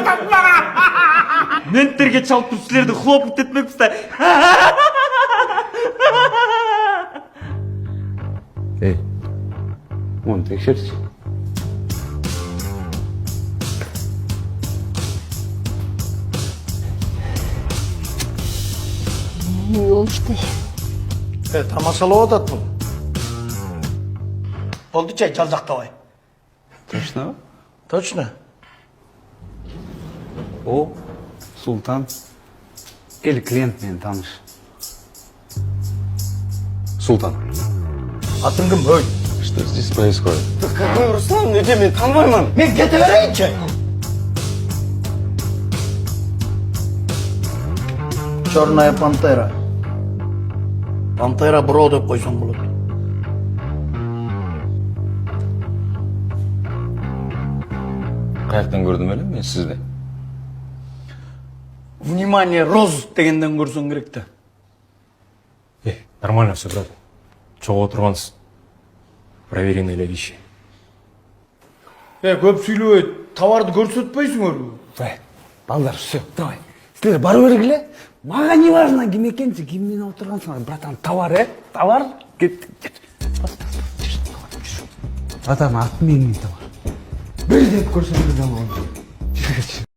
жатасың маған. Менттерге чалып тұрып сілерді хлопнут етмекпіз да. Ей, оны текшерші. Не болуштай. Тамашалап атат бұл. Болды чай, жалжақтабай. Точно? Точно. О, Султан. Кел, клиент мен таныш. Султан. Атың кім? Өй. Что здесь происходит? Какой Руслан, неде мен танымаймын. Мен кете берейінші. Черная пантера. Пантера бро деп қойсаң болады. Қаяқтан көрдім әлі мен сізді? Внимание, роз дегенден көрсең керек те. Нормально все, брат. Чего отырғансыз? Проверенные вещи. Көп сөйлей, товарды көрсетпейсіңдер. Балдар, все, давай. Сіздер бару керек ле? Маған не важно, кім екенсің, кіммен отырғансың, братан, товар, товар, кет. Братан, аты менің товар. Бір деп көрсетіп